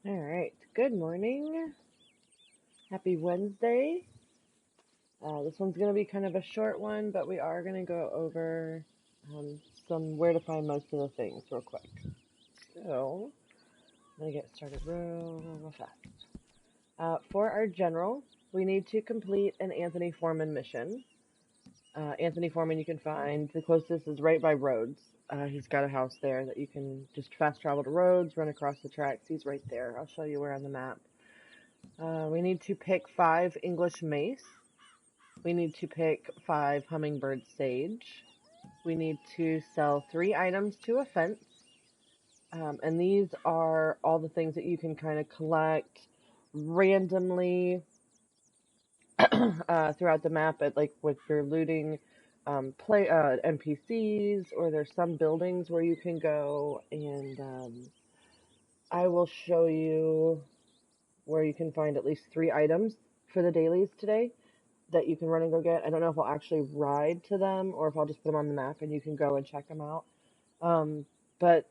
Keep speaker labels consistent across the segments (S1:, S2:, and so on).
S1: All right. Good morning. Happy Wednesday. This one's going to be kind of a short one, but we are going to go over some where to find most of the things real quick. So, I'm going to get started real fast. For our general, we need to complete an Anthony Foreman mission. Anthony Foreman, you can find the closest is right by Rhodes. He's got a house there that you can just fast travel to Rhodes, run across the tracks. He's right there. I'll show you where on the map. We need to pick 5 English mace. We need to pick 5 hummingbird sage. We need to sell 3 items to a fence. And these are all the things that you can kind of collect randomly throughout the map at like with your looting NPCs, or there's some buildings where you can go, and I will show you where you can find at least 3 items for the dailies today that you can run and go get. I don't know if I'll actually ride to them or if I'll just put them on the map and you can go and check them out. But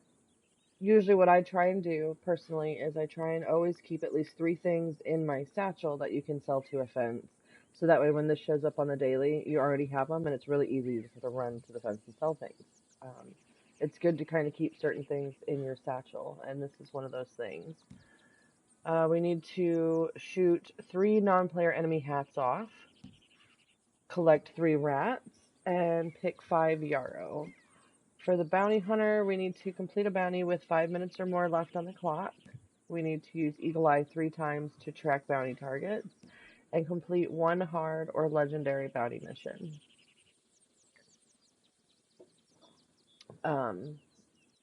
S1: usually what I try and do personally is I try and always keep at least 3 things in my satchel that you can sell to a fence. So that way when this shows up on the daily, you already have them and it's really easy to sort of run to the fence and sell things. It's good to kind of keep certain things in your satchel, and this is one of those things. We need to shoot 3 non-player enemy hats off, collect 3 rats, and pick 5 yarrow. For the bounty hunter, we need to complete a bounty with 5 minutes or more left on the clock. We need to use Eagle Eye 3 times to track bounty targets, and complete 1 hard or legendary bounty mission.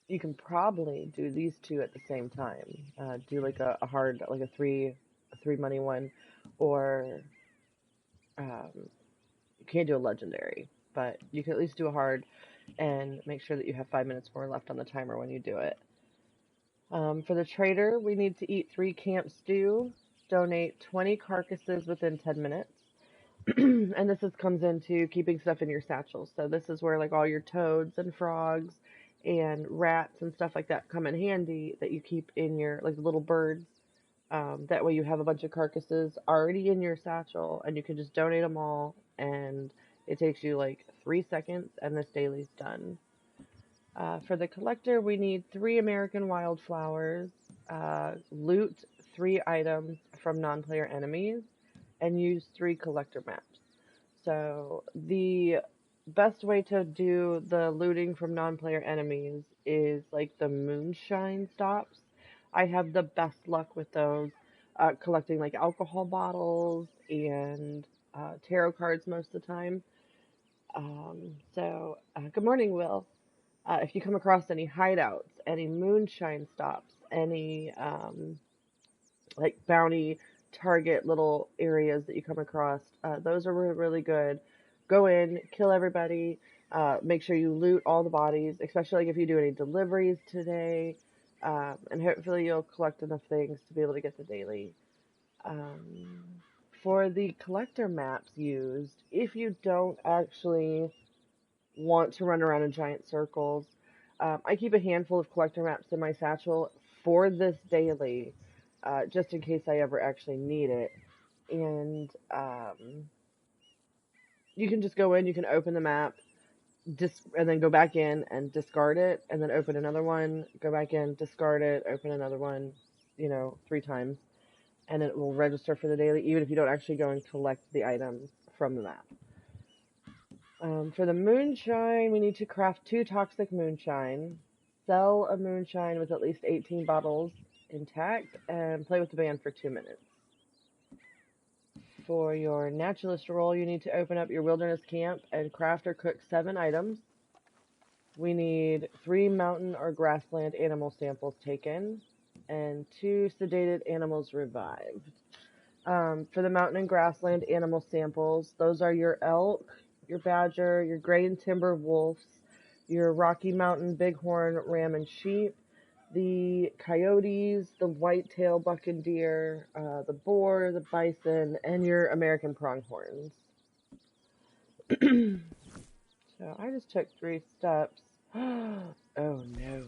S1: You can probably do these 2 at the same time. Do like a hard, like a 3 money one, or you can't do a legendary, but you can at least do a hard and make sure that you have 5 minutes more left on the timer when you do it. For the trader, we need to eat 3 camp stew, donate 20 carcasses within 10 minutes. And this comes into keeping stuff in your satchel. So this is where like all your toads and frogs and rats and stuff like that come in handy, that you keep in your, like the little birds. That way you have a bunch of carcasses already in your satchel and you can just donate them all, and it takes you like 3 seconds and this daily's done. For the collector, we need 3 American wildflowers, loot 3 items from non-player enemies, and use 3 collector maps. So the best way to do the looting from non-player enemies is like the moonshine stops. I have the best luck with those, collecting like alcohol bottles and tarot cards most of the time. Good morning, Will. If you come across any hideouts, any moonshine stops, any like bounty target little areas that you come across, those are really good. Go in, kill everybody, make sure you loot all the bodies, especially like if you do any deliveries today, and hopefully you'll collect enough things to be able to get the daily. For the collector maps used, if you don't actually want to run around in giant circles, I keep a handful of collector maps in my satchel for this daily, just in case I ever actually need it. And you can just go in, you can open the map, and then go back in and discard it, and then open another one, go back in, discard it, open another one, 3 times, and it will register for the daily, even if you don't actually go and collect the items from the map. For the moonshine, we need to craft 2 toxic moonshine, sell a moonshine with at least 18 bottles intact, and play with the band for 2 minutes. For your naturalist role, you need to open up your wilderness camp and craft or cook 7 items. We need 3 mountain or grassland animal samples taken, and 2 sedated animals revived. For the mountain and grassland animal samples, those are your elk, your badger, your gray and timber wolves, your Rocky Mountain bighorn ram and sheep, the coyotes, the whitetail buck and deer, the boar, the bison, and your American pronghorns. So I just took 3 steps. Oh no.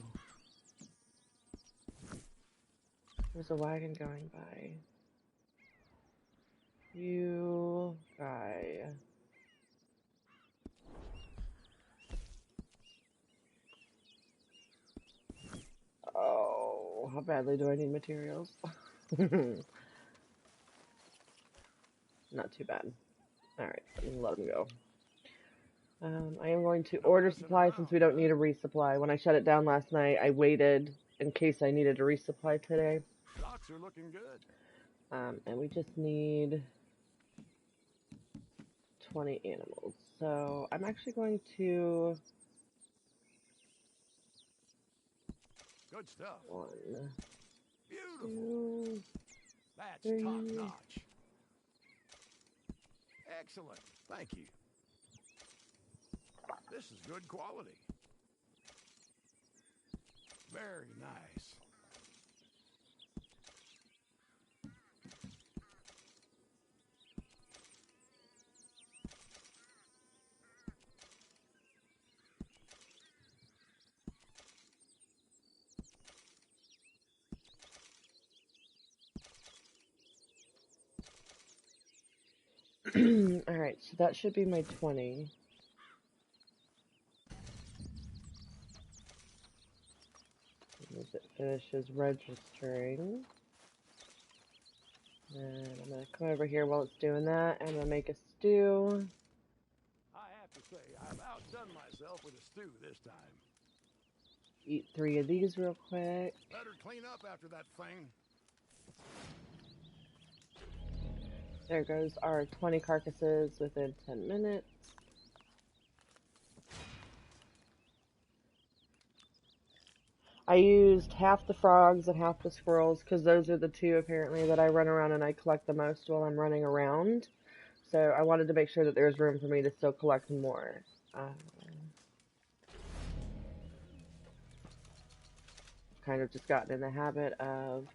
S1: There's a wagon going by. You guy. Oh, how badly do I need materials? Not too bad. Alright, let him go. I am going to order supply since we don't need a resupply. When I shut it down last night, I waited in case I needed a resupply today.
S2: Stocks are looking good.
S1: And we just need 20 animals. So I'm actually going to...
S2: Good stuff.
S1: 1,
S2: Beautiful.
S1: 2,
S2: That's
S1: 3.
S2: top notch. Excellent. Thank you. This is good quality. Very nice.
S1: Alright, so that should be my 20. As it finishes registering. And I'm going to come over here while it's doing that. I'm going to make a stew.
S2: I have to say, I've outdone myself with a stew this time.
S1: Eat 3 of these real quick.
S2: Better clean up after that thing.
S1: There goes our 20 carcasses within 10 minutes. I used half the frogs and half the squirrels because those are the two apparently that I run around and I collect the most while I'm running around. So I wanted to make sure that there's room for me to still collect more. Kind of just gotten in the habit of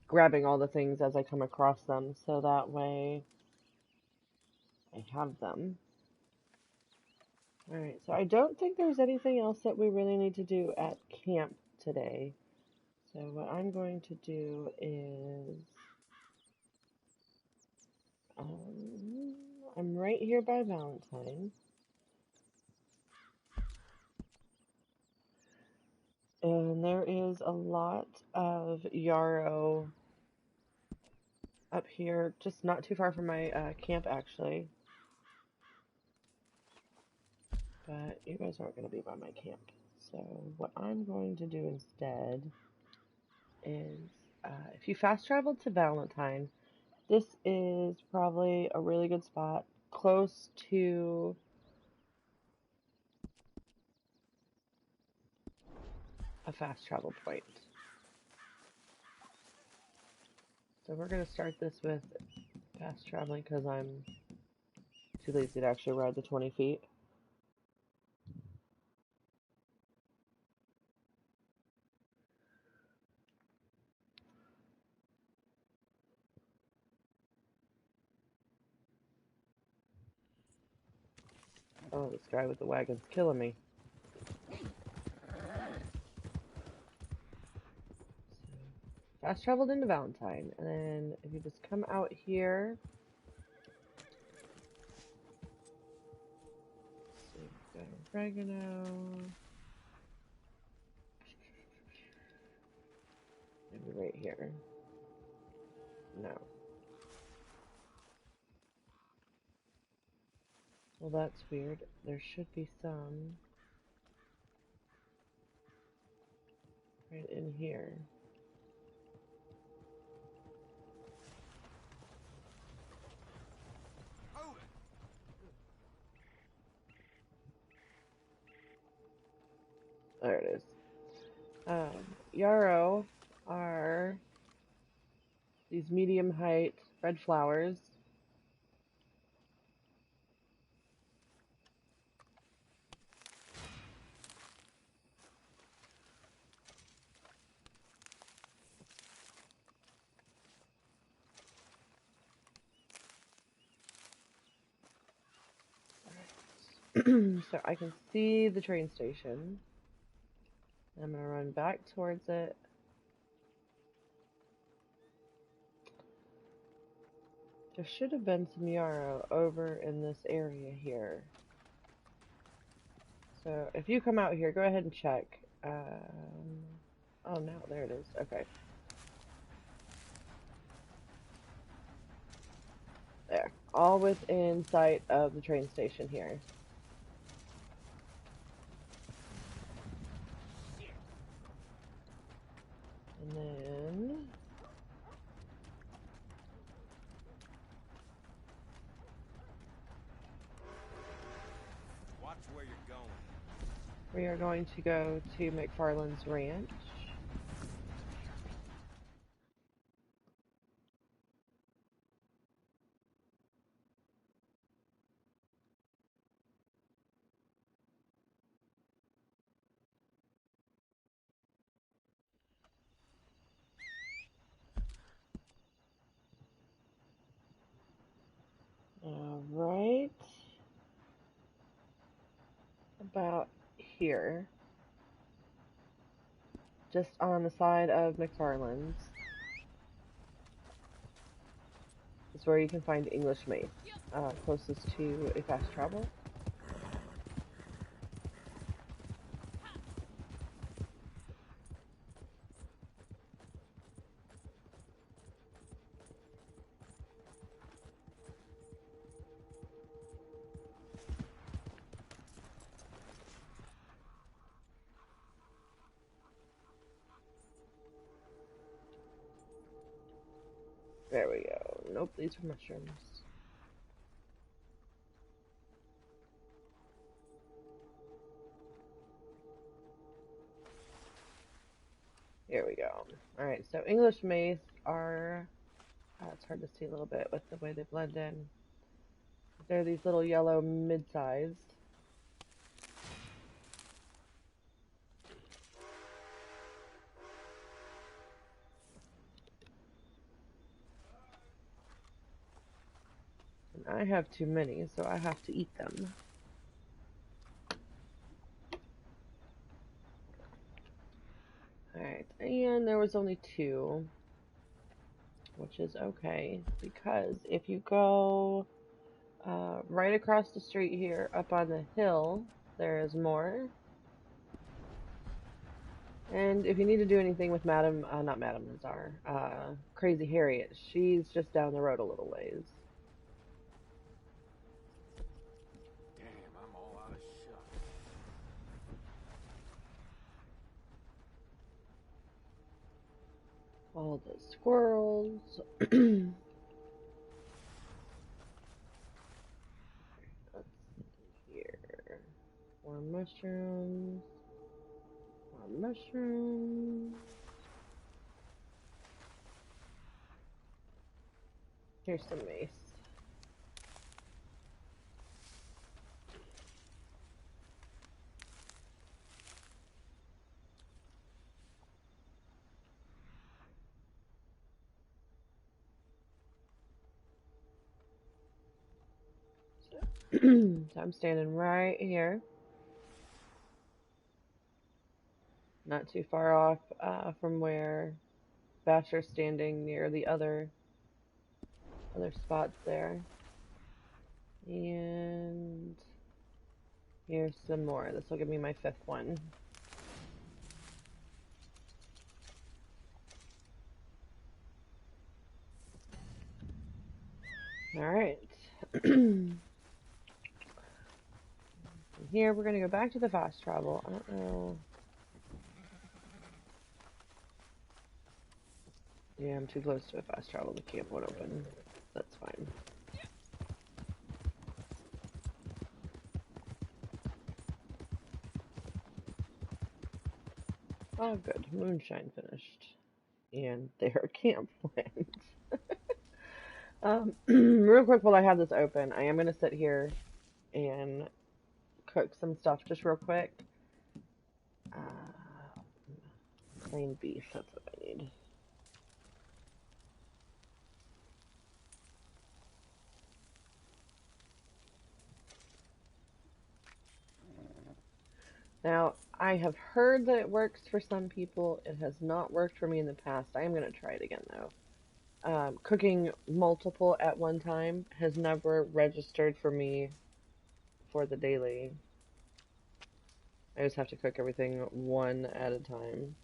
S1: grabbing all the things as I come across them, so that way I have them. Alright, so I don't think there's anything else that we really need to do at camp today. So what I'm going to do is... I'm right here by Valentine. And there is a lot of yarrow up here, just not too far from my camp actually. But you guys aren't going to be by my camp. So what I'm going to do instead is, if you fast travel to Valentine, this is probably a really good spot, close to a fast travel point. So we're going to start this with fast traveling because I'm too lazy to actually ride the 20 feet. Oh, this guy with the wagon's killing me. So, fast traveled into Valentine, and then if you just come out here, let's see, got oregano. Maybe right here. No. Well, that's weird. There should be some right in here. There it is. Yarrow are these medium height red flowers. So I can see the train station. I'm gonna run back towards it. There should have been some yarrow over in this area here. So if you come out here, go ahead and check. Oh no, there it is. Okay. There. All within sight of the train station here. And then
S3: watch where you're going.
S1: we are going to go to McFarland's ranch. All right. About here. Just on the side of McFarland's is where you can find English mace, closest to a fast travel. There we go. Nope, these are mushrooms. Here we go. Alright, so English mace are, it's hard to see a little bit with the way they blend in. They're these little yellow mid-sized. And I have too many, so I have to eat them. Alright, and there was only 2, which is okay, because if you go right across the street here, up on the hill, there is more. And if you need to do anything with not Madam Nazar, Crazy Harriet, she's just down the road a little ways.
S3: Damn, I'm all out of shot.
S1: All the squirrels. Let's see here. More mushrooms. More mushrooms. Here's some mace. So I'm standing right here. Not too far off from where Basher's standing near the other spots there. And here's some more. This will give me my 5th one. Alright. Here we're going to go back to the fast travel. I don't know. Yeah, I'm too close to a fast travel. The camp won't open. That's fine. Oh, good. Moonshine finished. And their camp went. Real quick while I have this open, I am going to sit here and cook some stuff just real quick. Plain beef, that's what I need. Now, I have heard that it works for some people. It has not worked for me in the past. I am going to try it again, though. Cooking multiple at one time has never registered for me for the daily. I just have to cook everything one at a time.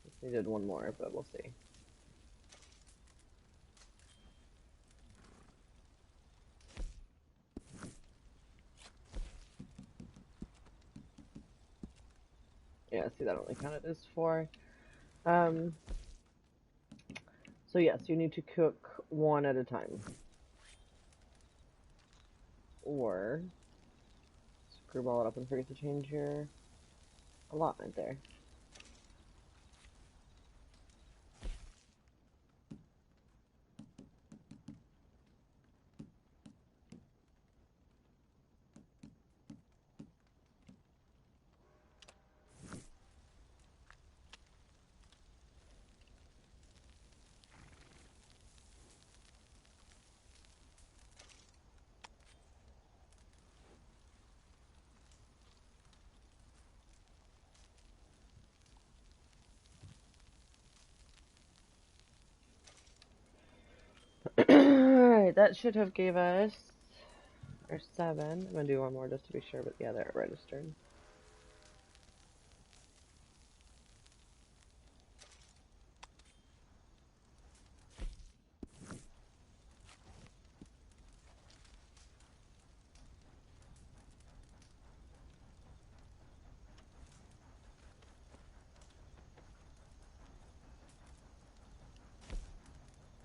S1: Just needed one more, but we'll see. Yeah, see, that only counted as 4. So yes, you need to cook one at a time. Or screwball it up and forget to change your allotment there. Alright, that should have gave us our 7. I'm gonna do one more just to be sure, but yeah, they're registered.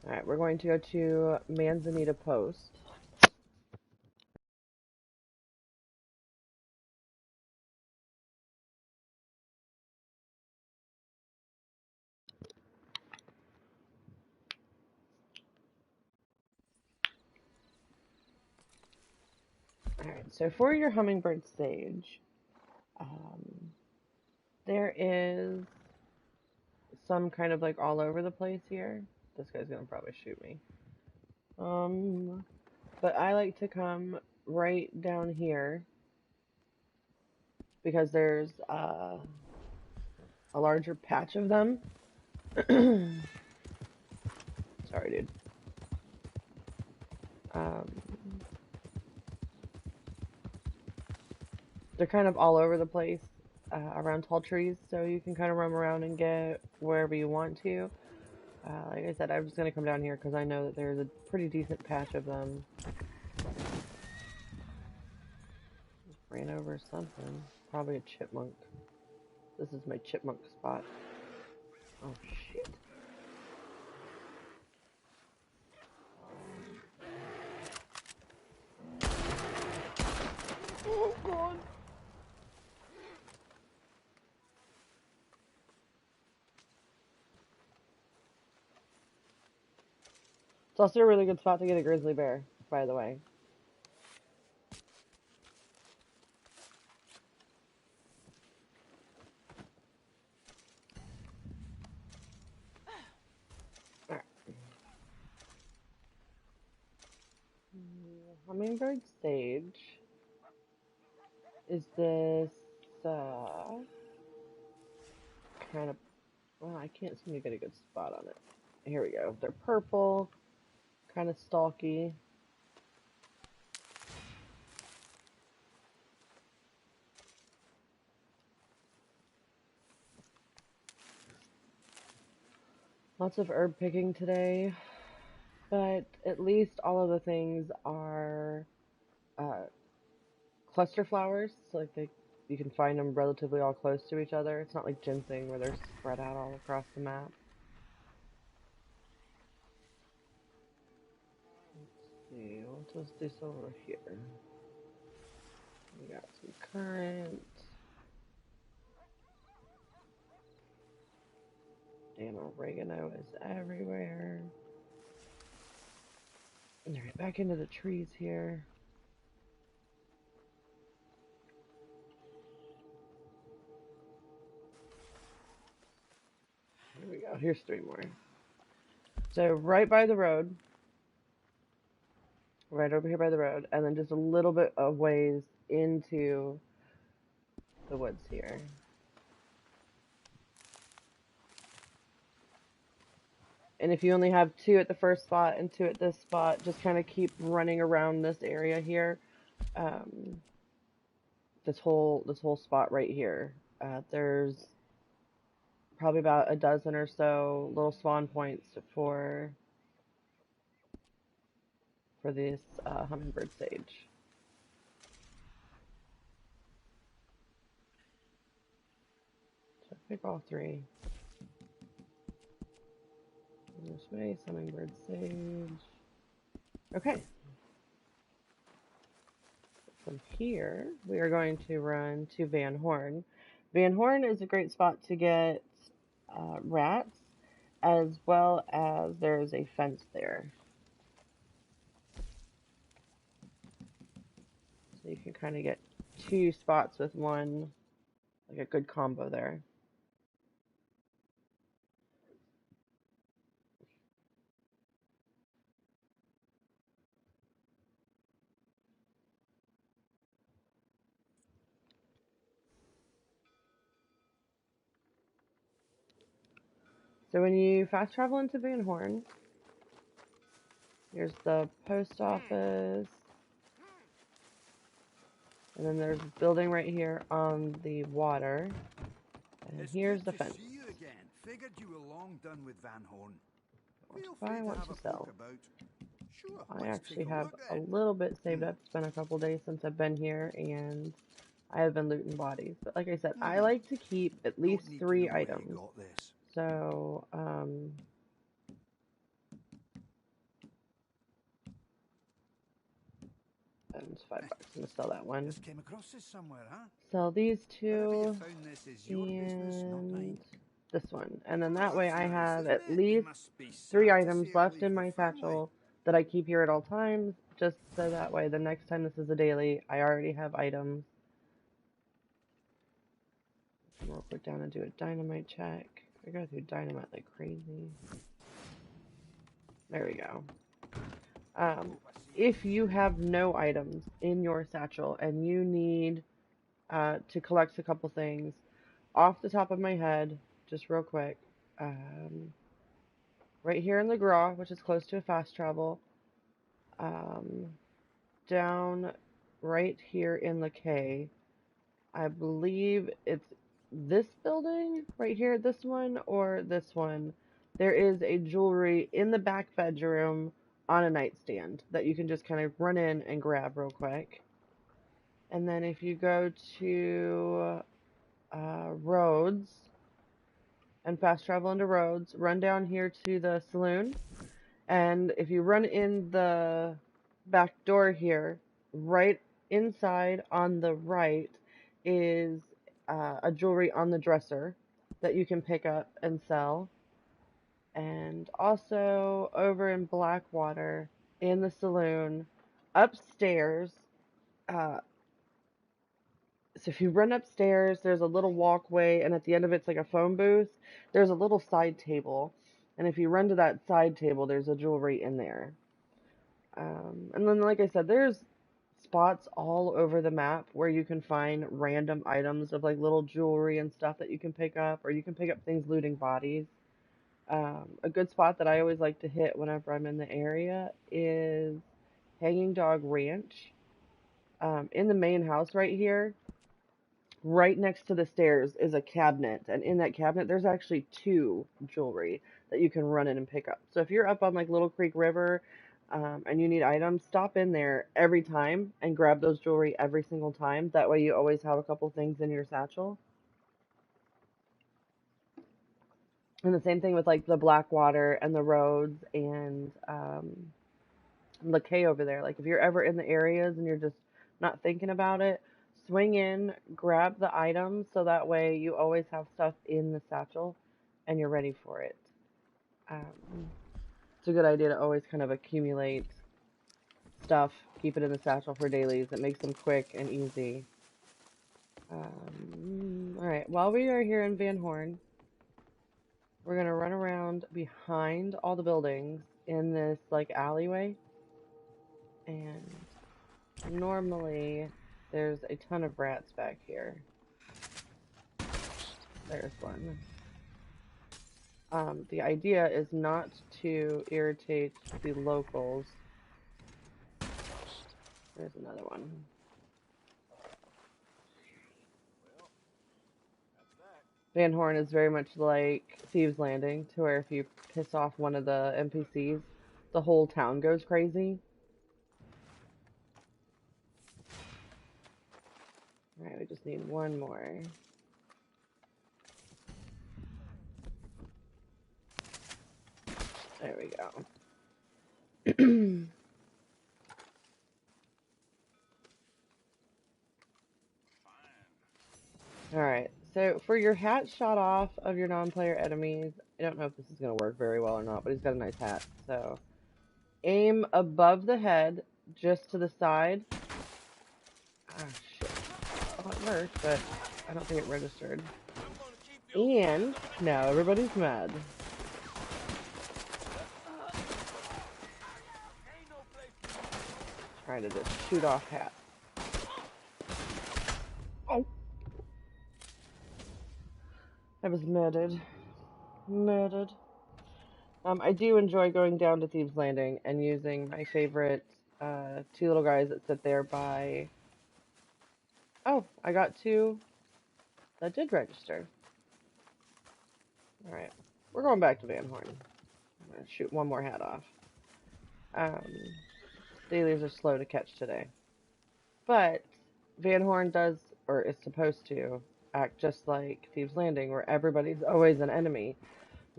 S1: Alright, we're going to go to Manzanita Post. Alright, so for your hummingbird sage, there is some kind of like all over the place here. This guy's gonna probably shoot me. But I like to come right down here because there's a larger patch of them. Sorry, dude. They're kind of all over the place around tall trees, so you can kind of roam around and get wherever you want to. Like I said, I'm just going to come down here because I know that there's a pretty decent patch of them. Just ran over something. Probably a chipmunk. This is my chipmunk spot. Oh, shit. Oh, God. It's also a really good spot to get a grizzly bear, by the way. Alright. Hummingbird sage is this kind of, well, I can't seem to get a good spot on it. Here we go. They're purple, kind of stalky. Lots of herb picking today, but at least all of the things are cluster flowers, so like you can find them relatively all close to each other. It's not like ginseng where they're spread out all across the map. Let's see, what was this over here? We got some currant. Damn, oregano is everywhere. Alright, back into the trees here. Here we go. Here's 3 more. So right by the road, right over here by the road, and then just a little bit of ways into the woods here. And if you only have 2 at the first spot and 2 at this spot, just kind of keep running around this area here. This whole spot right here. There's probably about a dozen or so little spawn points for this hummingbird sage. So pick all 3. This way, hummingbird sage. Okay. From here, we are going to run to Van Horn. Van Horn is a great spot to get rats, as well as there's a fence there. So you can kind of get 2 spots with one, like a good combo there. So when you fast travel into Van Horn, here's the post office, and then there's a building right here on the water, and here's the fence.
S4: See you again. Figured you were long done with Van Horn.
S1: What to buy, what to sell.
S4: Sure,
S1: I actually have a little bit saved up. It's been a couple days since I've been here, and I have been looting bodies. But like I said, I like to keep at least 3 items. So, and it's $5. I'm gonna sell that one.
S4: Just came across this somewhere, huh?
S1: Sell these 2
S4: This is your business, not mine.
S1: and this one, and then that way I have at least 3 items left in my satchel that I keep here at all times, just so that way the next time this is a daily, I already have items. We'll put down and do a dynamite check. I go through dynamite like crazy. There we go. If you have no items in your satchel and you need to collect a couple things, off the top of my head, just real quick, right here in the Gra, which is close to a fast travel, down right here in the K, I believe it's this building right here, this one or this one. There is a jewelry in the back bedroom on a nightstand that you can just kind of run in and grab real quick. And then if you go to Roads and fast travel into Roads, run down here to the saloon, and if you run in the back door here, right inside on the right is a jewelry on the dresser that you can pick up and sell. And also over in Blackwater in the saloon upstairs, so if you run upstairs, there's a little walkway, and at the end of it's like a phone booth. There's a little side table, and if you run to that side table, there's a jewelry in there. And then, like I said, there's spots all over the map where you can find random items of like little jewelry and stuff that you can pick up, or you can pick up things looting bodies. A good spot that I always like to hit whenever I'm in the area is Hanging Dog Ranch. In the main house right here, right next to the stairs is a cabinet, and in that cabinet there's actually 2 jewelry that you can run in and pick up. So if you're up on like Little Creek River and you need items, stop in there every time and grab those jewelry every single time. That way you always have a couple things in your satchel. And the same thing with like the Blackwater and the Roads and the K over there. Like if you're ever in the areas and you're just not thinking about it, swing in, grab the items, so that way you always have stuff in the satchel and you're ready for it. It's a good idea to always kind of accumulate stuff, keep it in the satchel for dailies. It makes them quick and easy. Alright, while we are here in Van Horn, We're gonna run around behind all the buildings in this like alleyway, and normally there's a ton of rats back here. There's one. The idea is not to irritate the locals. There's another one. Van Horn is very much like Thieves Landing, to where if you piss off one of the NPCs, the whole town goes crazy. Alright, we just need one more. There we go. Alright, so for your hat shot off of your non-player enemies, I don't know if this is going to work very well or not, but he's got a nice hat, so aim above the head, just to the side. Ah, shit. Well, it worked, but I don't think it registered. And now everybody's mad. Trying to just shoot off hats. Oh! I was murdered. Murdered. I do enjoy going down to Thieves Landing and using my favorite two little guys that sit there by... Oh, I got two that did register. Alright, we're going back to Van Horn. I'm going to shoot one more hat off. Dailies are slow to catch today. But Van Horn does, or is supposed to, act just like Thieves Landing, where everybody's always an enemy.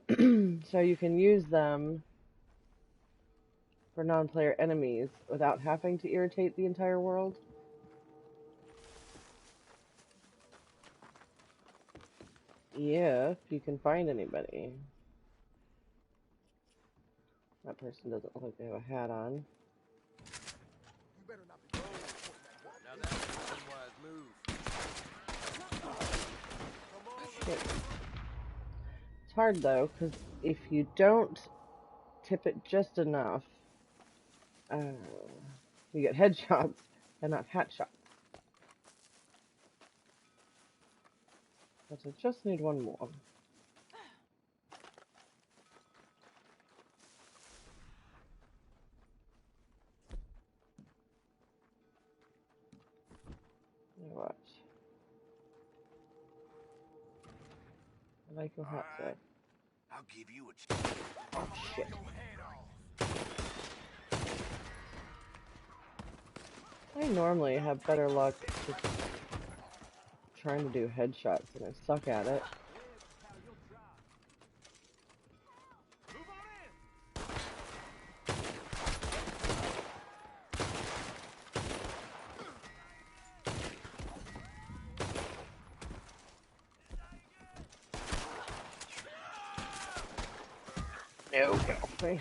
S1: So you can use them for non-player enemies without having to irritate the entire world. If you can find anybody. That person doesn't look like they have a hat on.
S3: You better not be wrong. Now that's an unwise move.
S1: Shit. It's hard though, because if you don't tip it just enough, you get headshots and not hat shots. But I just need one more. What? I like your hat set.
S4: I'll give you a chance.
S1: Oh shit. I normally have better luck just trying to do headshots and I suck at it. No, get off me.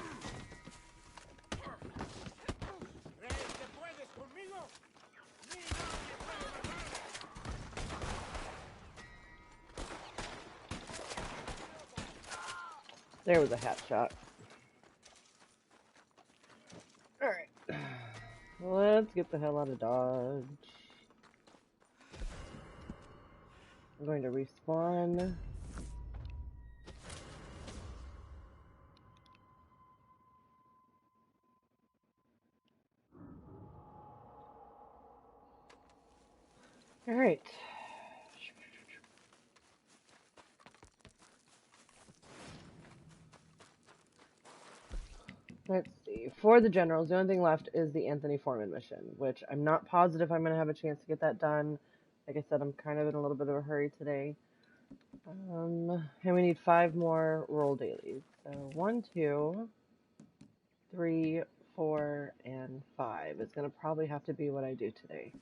S1: There was a hat shot. Alright. Let's get the hell out of Dodge. I'm going to respawn. Alright. Let's see. For the generals, the only thing left is the Anthony Foreman mission, which I'm not positive I'm going to have a chance to get that done. Like I said, I'm kind of in a little bit of a hurry today. And we need 5 more roll dailies. So 1, 2, 3, 4, and 5. It's going to probably have to be what I do today.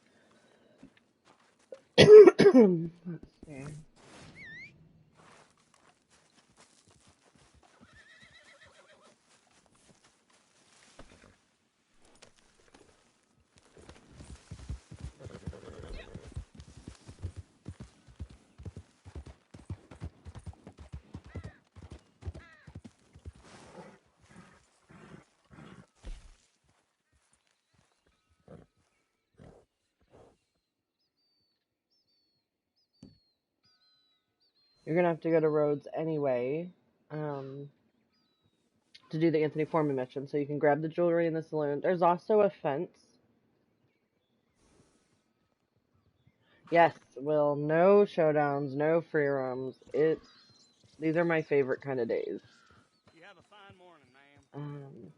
S1: Let's see. You're gonna have to go to Rhodes anyway, um, to do the Anthony Foreman mission, so you can grab the jewelry in the saloon. There's also a fence. Yes, Will, no showdowns, no free roams. These are my favorite kind of days.
S2: You have a fine morning, ma'am.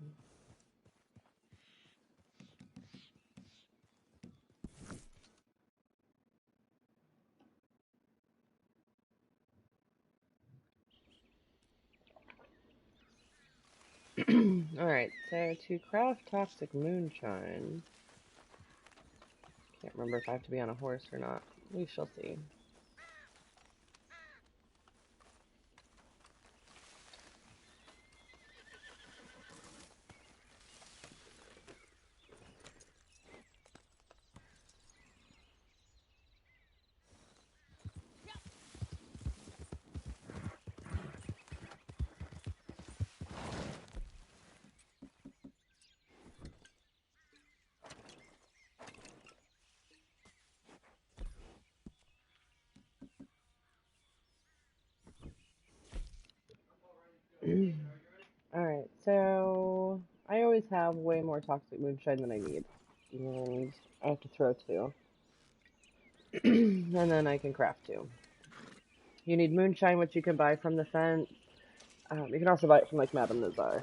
S1: Alright, so to craft toxic moonshine, can't remember if I have to be on a horse or not. We shall see. Alright, so I always have way more toxic moonshine than I need. And I have to throw 2. And then I can craft 2. You need moonshine, which you can buy from the fence. You can also buy it from like Madame Nazar.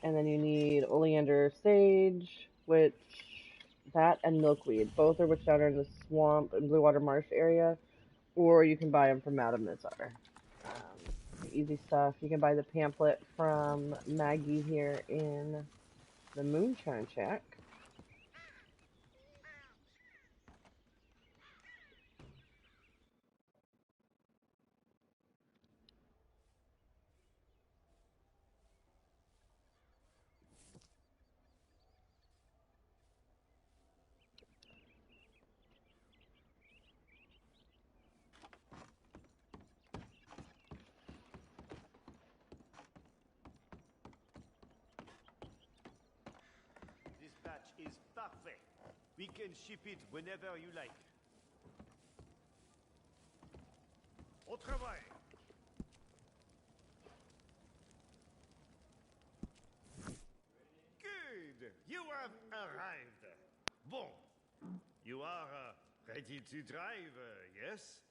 S1: And then you need oleander sage, which that and milkweed. Both are which are in the swamp and Blue Water Marsh area. Or you can buy them from Madame Nazar. Easy stuff. You can buy the pamphlet from Maggie here in the Moonshine Shack.
S5: This batch is parfait. We can ship it whenever you like.
S2: Au travail.
S5: Good. You have arrived. Bon. You are ready to drive, yes?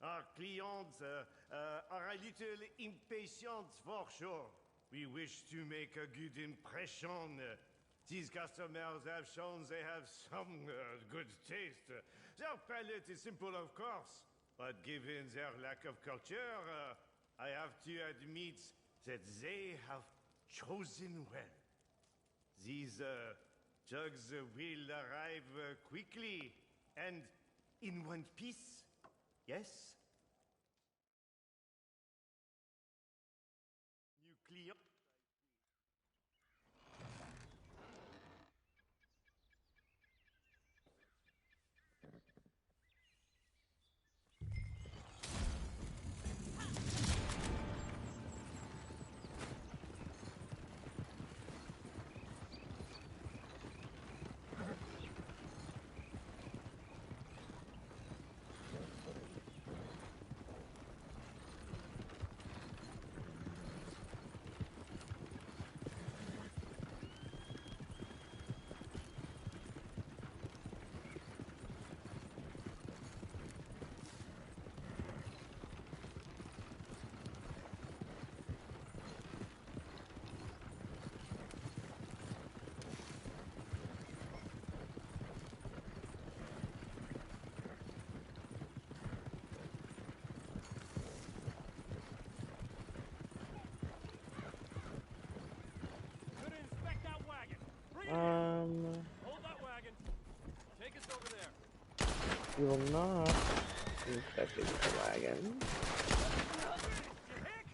S5: Our clients are a little impatient for sure. We wish to make a good impression. These customers have shown they have some good taste. Their palate is simple, of course, but given their lack of culture, I have to admit that they have chosen well. These jugs will arrive quickly and in one piece, yes? New client.
S2: Could inspect that wagon. Bring it in. Hold that wagon. Take us over there.
S1: You will not inspect the wagon.
S2: You hick?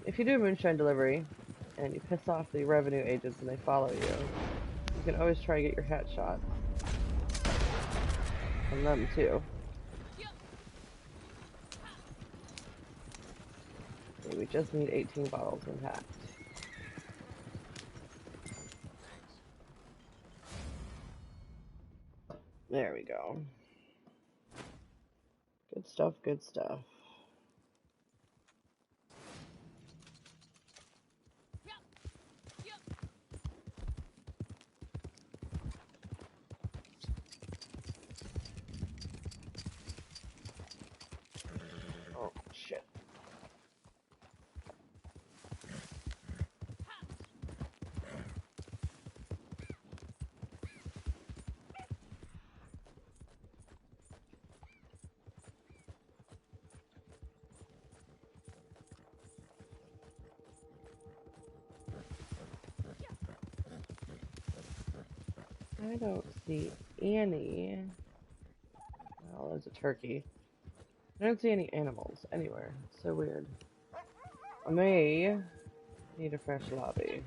S1: If you do a moonshine delivery and you piss off the revenue agents and they follow you, you can always try to get your hat shot from them too. Okay, we just need 18 bottles in hat. There we go. Good stuff, good stuff. Oh, shit. I don't see any. Oh, there's a turkey. I don't see any animals anywhere. It's so weird. I may need a fresh lobby.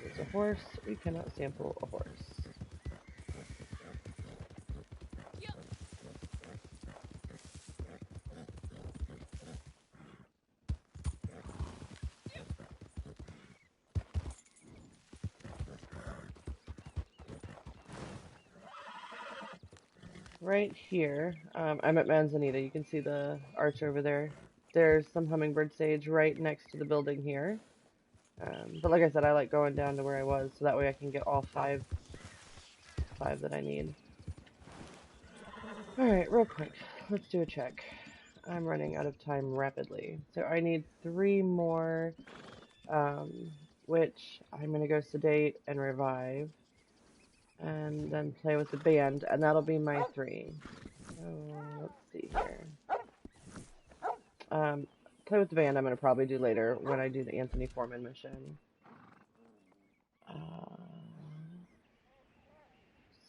S1: There's a horse. We cannot sample a horse. Right here, I'm at Manzanita. You can see the arch over there. There's some hummingbird sage right next to the building here. But like I said, I like going down to where I was, so that way I can get all five that I need. Alright, real quick, let's do a check. I'm running out of time rapidly. So I need 3 more, which I'm going to go sedate and revive. And then play with the band, and that'll be my 3. So, let's see here. Play with the band I'm going to probably do later when I do the Anthony Foreman mission.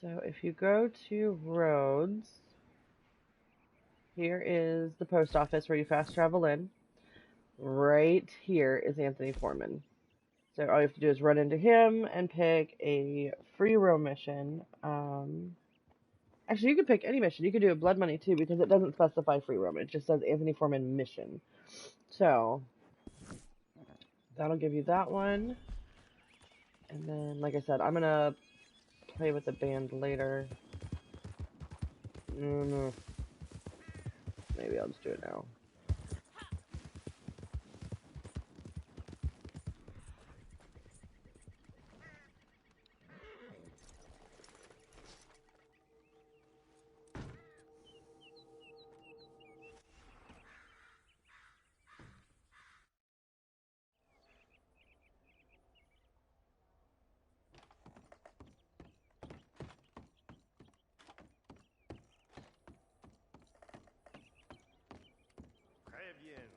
S1: So if you go to roads, here is the post office where you fast travel in. Right here is Anthony Foreman. So all you have to do is run into him and pick a free roam mission. Actually, you could pick any mission. You could do a blood money too, because it doesn't specify free roam. It just says Anthony Foreman mission. So that'll give you that one. And then, like I said, I'm gonna play with the band later. Maybe I'll just do it now.
S5: Très bien.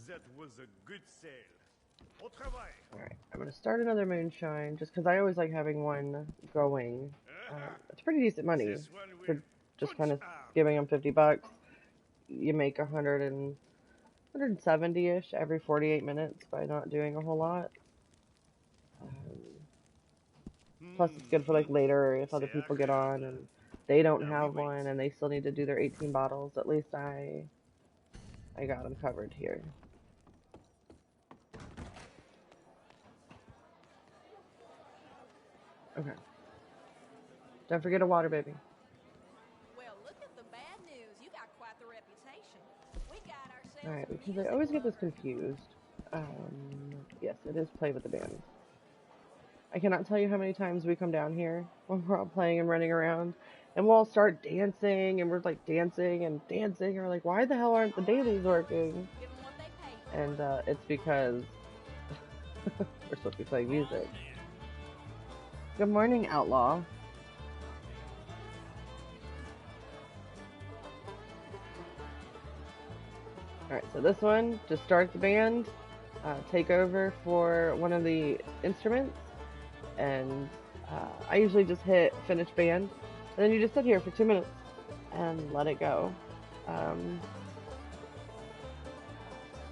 S5: That was a good sale. Au travail.
S1: Alright, I'm gonna start another moonshine, just because I always like having one going. It's pretty decent money for just kind of giving them $50. You make 170-ish every 48 minutes by not doing a whole lot. Plus, it's good for like later if other people get on and they don't have one and they still need to do their 18 bottles. At least I got them covered here. Okay. Don't forget a water, baby.
S6: Well, look at the bad news. You got quite the reputation. We got ourselves.
S1: Alright, because I always get this confused. Yes, it is play with the band. I cannot tell you how many times we come down here when we're all playing and running around, and we'll all start dancing, and we're like dancing and dancing, and we're like, why the hell aren't the dailies working? And it's because we're supposed to be playing music. Good morning, Outlaw. Alright, so this one, just start the band, take over for one of the instruments, and I usually just hit finish band, and then you just sit here for 2 minutes and let it go.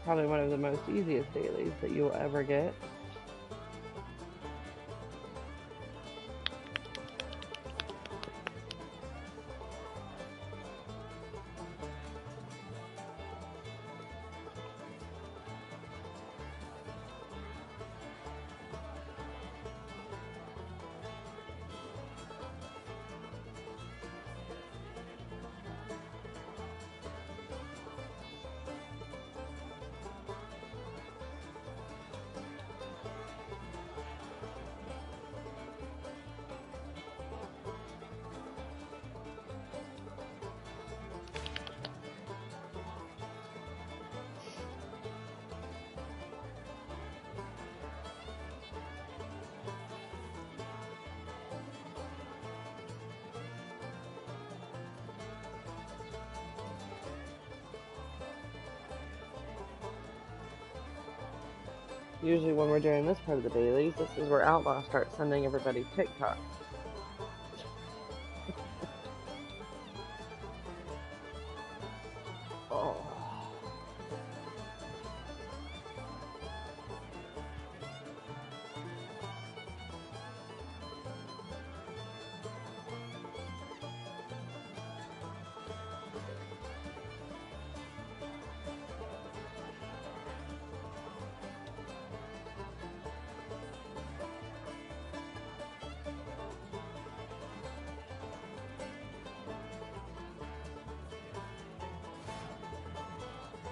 S1: probably one of the most easiest dailies that you will ever get. Usually when we're doing this part of the dailies, this is where Outlaw starts sending everybody TikToks. Oh.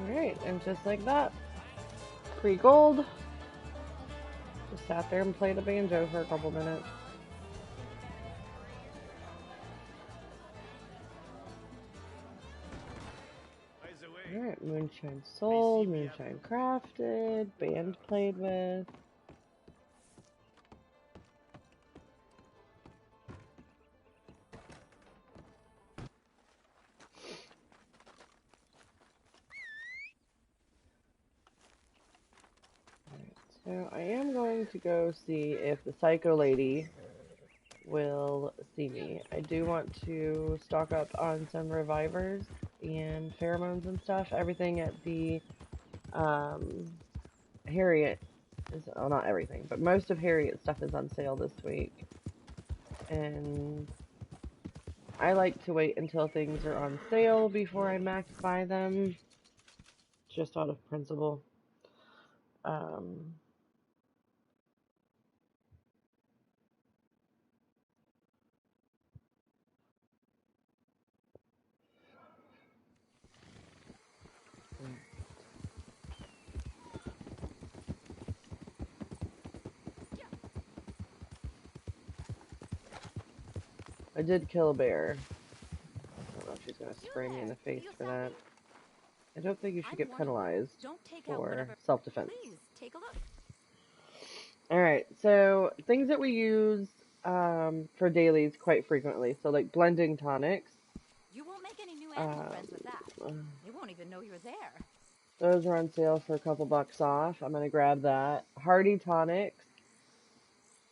S1: Alright, and just like that, free gold. Just sat there and played a banjo for a couple minutes. Alright, moonshine sold, moonshine crafted, band played with. So I am going to go see if the psycho lady will see me. I do want to stock up on some revivers and pheromones and stuff. Everything at the Harriet is, well, not everything, but most of Harriet's stuff is on sale this week. And I like to wait until things are on sale before I max buy them, just out of principle. I did kill a bear. I don't know if she's going to spray me in the face for that. I don't think you should get penalized for self-defense.
S6: Please, take a look.
S1: Alright, so things that we use for dailies quite frequently. So like blending tonics.
S6: You won't make any new animal friends with that. They won't even know you're there.
S1: Those are on sale for a couple bucks off. I'm going to grab that. Hardy tonics.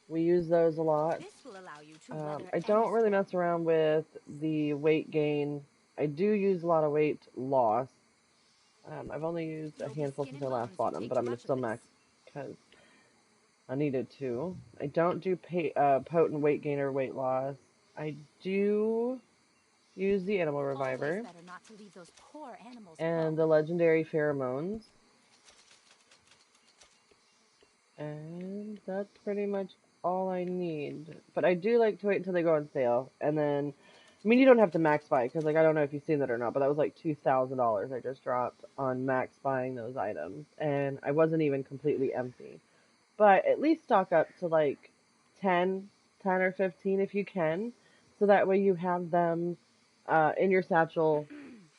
S1: We use those a lot.
S6: This will allow you to
S1: I don't really mess around with the weight gain. I do use a lot of weight loss. I've only used a handful since I last bought them, but I'm going to still max because I needed to. I don't do potent weight gain or weight loss. I do use the animal reviver and the legendary pheromones. And that's pretty much all I need. But I do like to wait until they go on sale. And then, I mean, you don't have to max buy, because, like, I don't know if you've seen that or not, but that was like $2,000 I just dropped on max buying those items. And I wasn't even completely empty. But at least stock up to, like, 10 or 15 if you can. So that way you have them in your satchel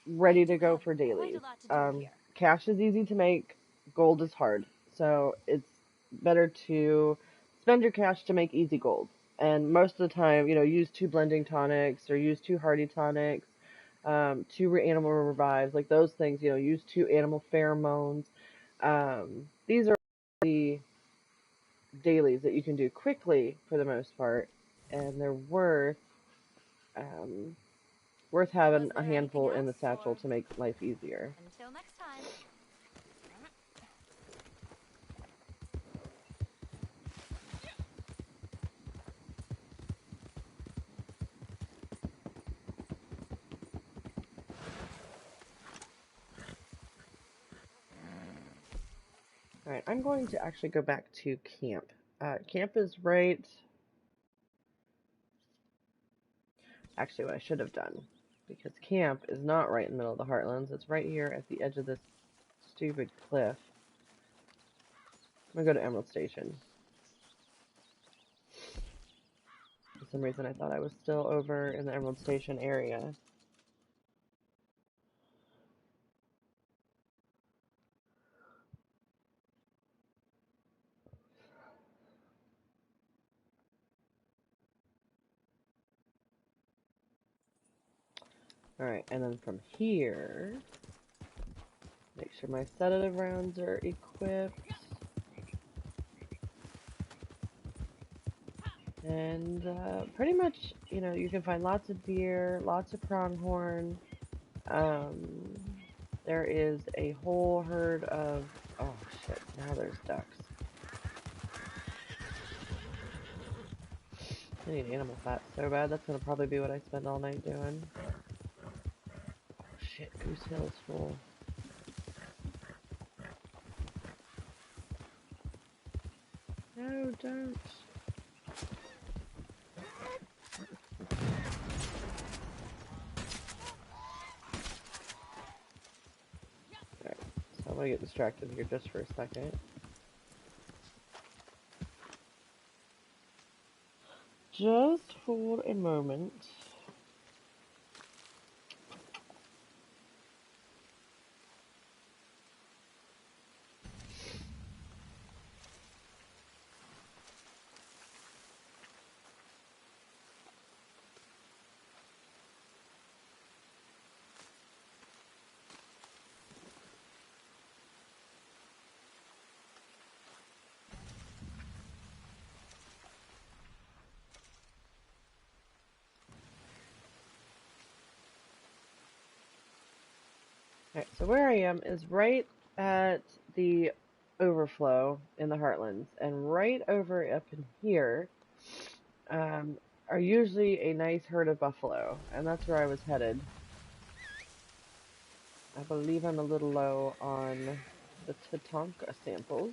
S1: ready to go for dailies. Cash is easy to make. Gold is hard. So it's better to spend your cash to make easy gold. And most of the time, you know, use 2 blending tonics or use 2 hardy tonics, 2 animal revives, like those things, you know, use 2 animal pheromones. These are the dailies that you can do quickly for the most part, and they're worth having a handful in the satchel to make life easier.
S6: Until next time.
S1: Alright, I'm going to actually go back to camp. Camp is right... Actually, what I should have done, because camp is not right in the middle of the Heartlands, it's right here at the edge of this stupid cliff. I'm gonna go to Emerald Station. For some reason I thought I was still over in the Emerald Station area. Alright, and then from here, make sure my sedative rounds are equipped. And pretty much, you know, you can find lots of deer, lots of pronghorn. There is a whole herd of... Oh shit, now there's ducks. I need animal fat so bad, that's gonna probably be what I spend all night doing. Oh shit, Goose Hill's full. No, don't. Alright, so I'm gonna get distracted here just for a second. Just hold a moment. Alright, so where I am is right at the overflow in the Heartlands, and right over up in here are usually a nice herd of buffalo, and that's where I was headed. I believe I'm a little low on the Tatanka samples.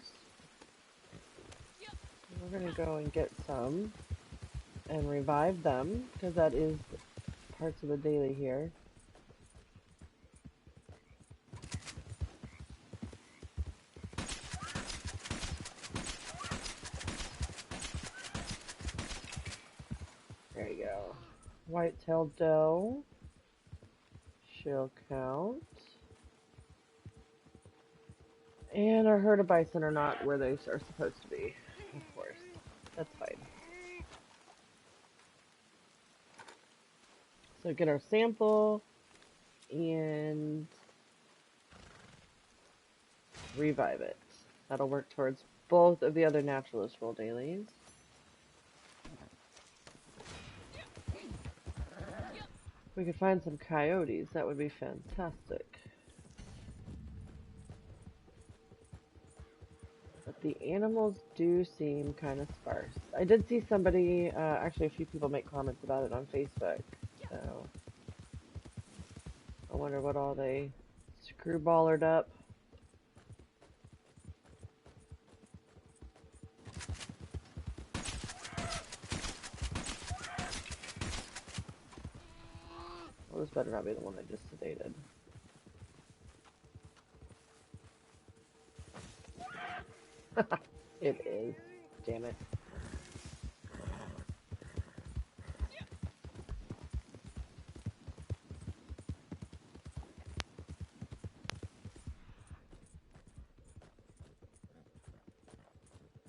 S1: We're gonna go and get some and revive them, because that is parts of the daily here. There you go. White-tailed doe. She'll count. And our herd of bison are not where they are supposed to be, of course. That's fine. So get our sample and revive it. That'll work towards both of the other naturalist role dailies. If we could find some coyotes, that would be fantastic. But the animals do seem kind of sparse. I did see somebody, actually a few people make comments about it on Facebook, so I wonder what all they screwballered up. Well, this better not be the one I just sedated. It is. Damn it.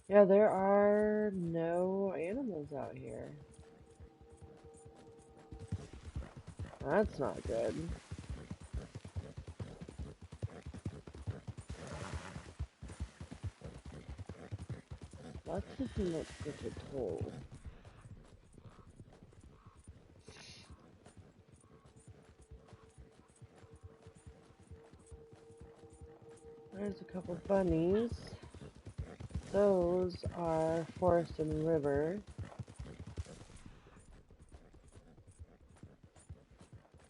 S1: Yeah, there are no animals out here. That's not good. That doesn't look good at all. There's a couple bunnies. Those are forest and river.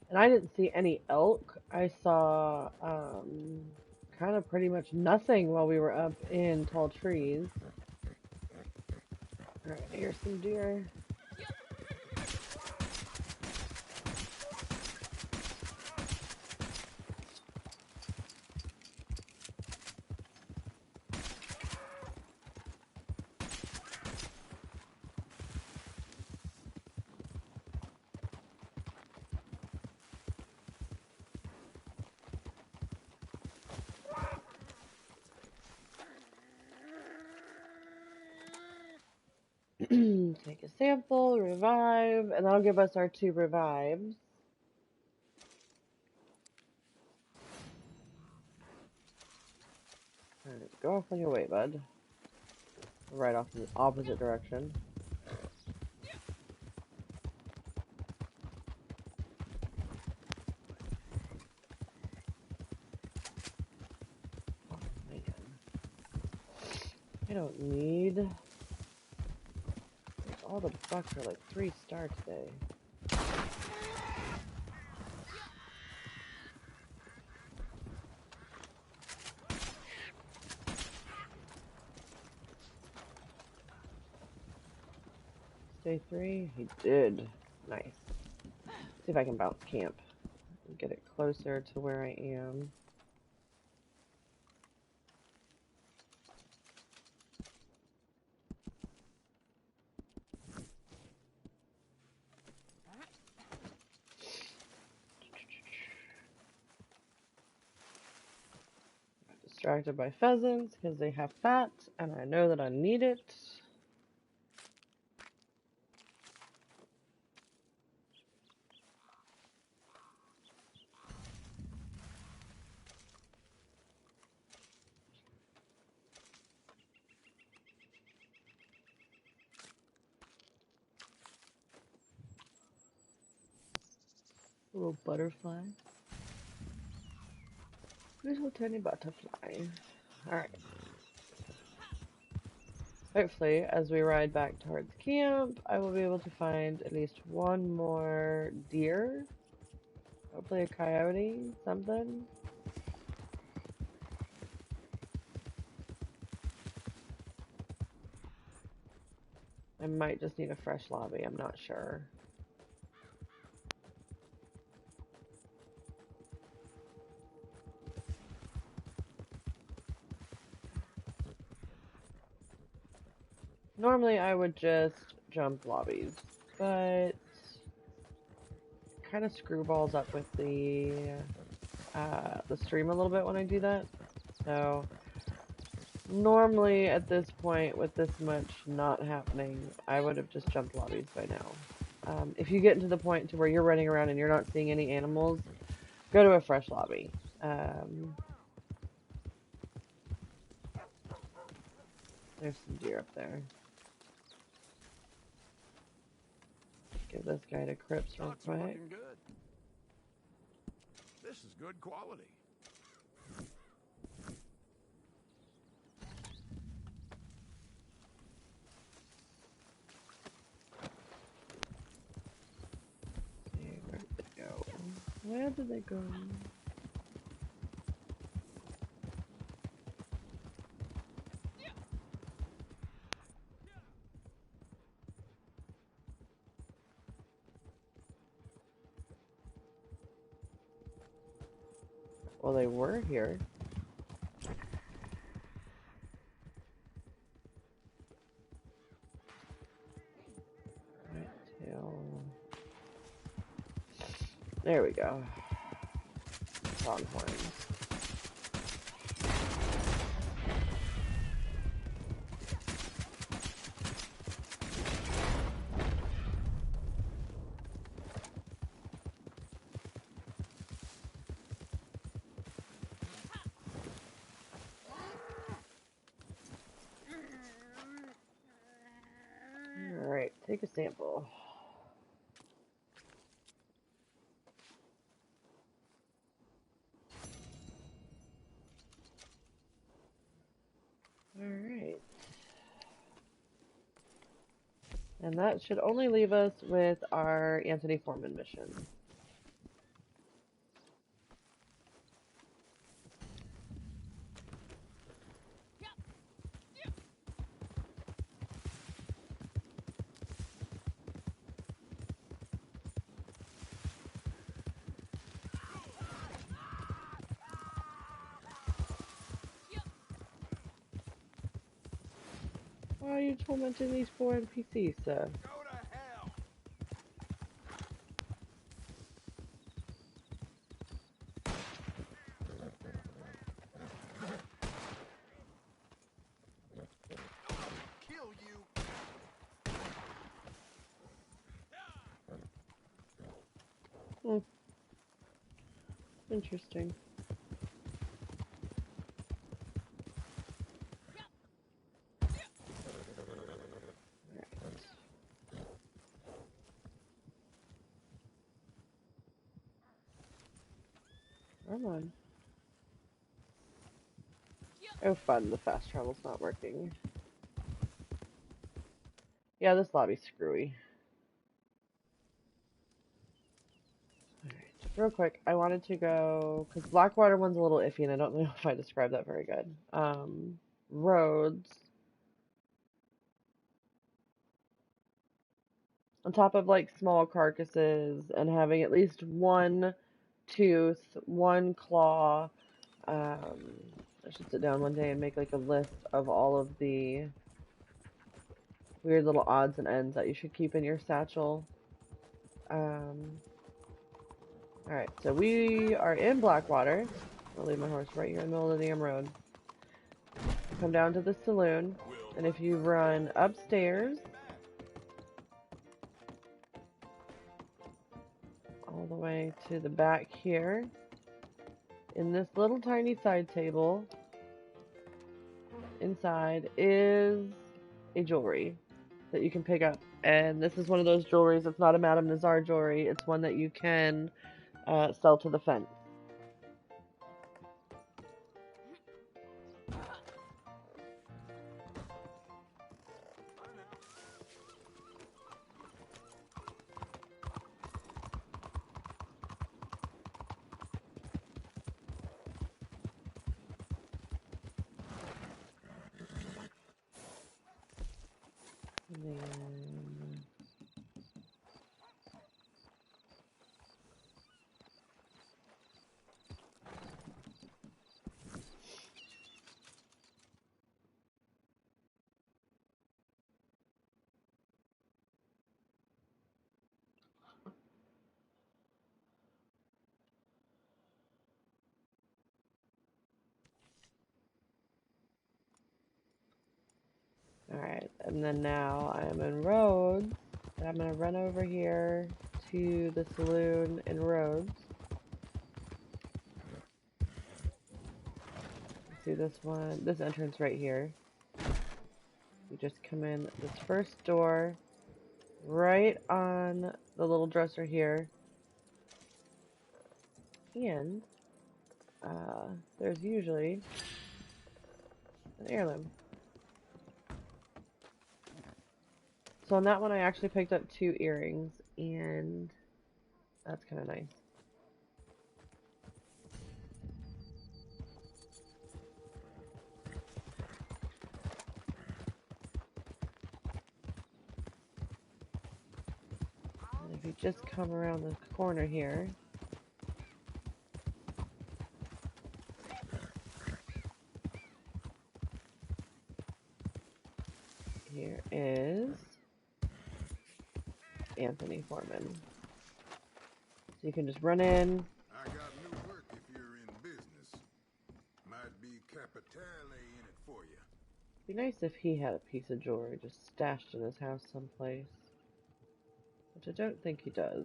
S1: And I didn't see any elk. I saw kind of pretty much nothing while we were up in tall trees. Alright, here's some deer. Take a sample, revive, and that'll give us our 2 revives. Alright, go off on your way, bud. Right off in the opposite direction. Oh, man. I don't need... All the bucks are like 3-star today. Day 3, he did. Nice. See if I can bounce camp and get it closer to where I am. Distracted by pheasants because they have fat, and I know that I need it. A little butterfly. Little tiny butterfly. Alright. Hopefully, as we ride back towards camp, I will be able to find at least one more deer. Hopefully a coyote, something. I might just need a fresh lobby, I'm not sure. Normally I would just jump lobbies, but kind of screwballs up with the stream a little bit when I do that. So normally at this point, with this much not happening, I would have just jumped lobbies by now. If you get into the point to where you're running around and you're not seeing any animals, go to a fresh lobby. There's some deer up there. Give this guy to Crips real
S3: Looks
S1: quick.
S3: fucking good. This is good quality.
S1: Okay, where did they go? Where did they go? Well, they were here. Right tail. There we go. Pronghorns. Alright, take a sample. Alright. And that should only leave us with our Anthony Foreman mission. Why are you tormenting these poor NPCs, sir?
S3: Go to hell! Kill you!
S1: Hmm. Interesting. Come on. Oh fun, the fast travel's not working. Yeah, this lobby's screwy. Alright, real quick, I wanted to go, because Blackwater one's a little iffy and I don't know if I described that very good. Roads. On top of like small carcasses and having at least one tooth, one claw. I should sit down one day and make like a list of all of the weird little odds and ends that you should keep in your satchel. Alright, so we are in Blackwater. I'll leave my horse right here in the middle of the damn road. Come down to the saloon, and if you run upstairs, all the way to the back here, in this little tiny side table, inside is a jewelry that you can pick up. And this is one of those jewelries. It's not a Madame Nazar jewelry. It's one that you can sell to the fence. And then... Alright, and then now I'm in Rhodes, and I'm going to run over here to the saloon in Rhodes. See this one, this entrance right here. You just come in this first door, right on the little dresser here, and there's usually an heirloom. So on that one I actually picked up 2 earrings, and that's kind of nice. And if you just come around the corner here, here is Anthony Foreman. So you can just run in.
S7: I got new work if you're in business. Might be capitale in it for you.
S1: Be nice if he had a piece of jewelry just stashed in his house someplace. Which I don't think he does.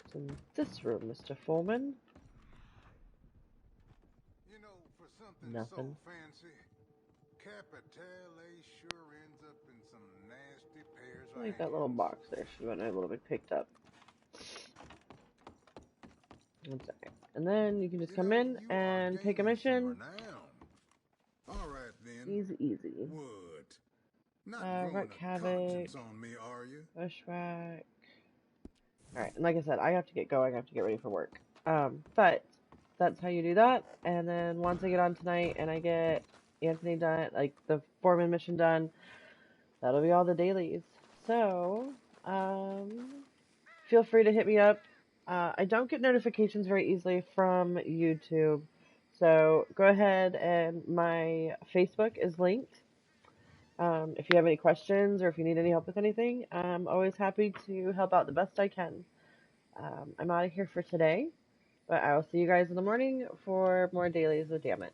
S1: What's in this room, Mr. Foreman?
S7: You know, for something
S1: Nothing.
S7: so fancy, capitale sure ends up in some nasty pairs
S1: I
S7: of
S1: think that little
S7: hands.
S1: box there should have been a little bit picked up. One second. And then you can just come in
S7: You
S1: and
S7: are
S1: take a
S7: gaining
S1: mission.
S7: some renown. All right then.
S1: Easy, easy.
S7: What? Not
S1: Wreak
S7: growing a
S1: havoc.
S7: conscience on me, are you?
S1: Bushwhack. Alright, and like I said, I have to get going. I have to get ready for work. But that's how you do that. And then once I get on tonight and I get Anthony done, like the Foreman mission done, that'll be all the dailies. So, feel free to hit me up. I don't get notifications very easily from YouTube, So go ahead, and my Facebook is linked. If you have any questions or if you need any help with anything, I'm always happy to help out the best I can. I'm out of here for today, but I will see you guys in the morning for more dailies with Dammit.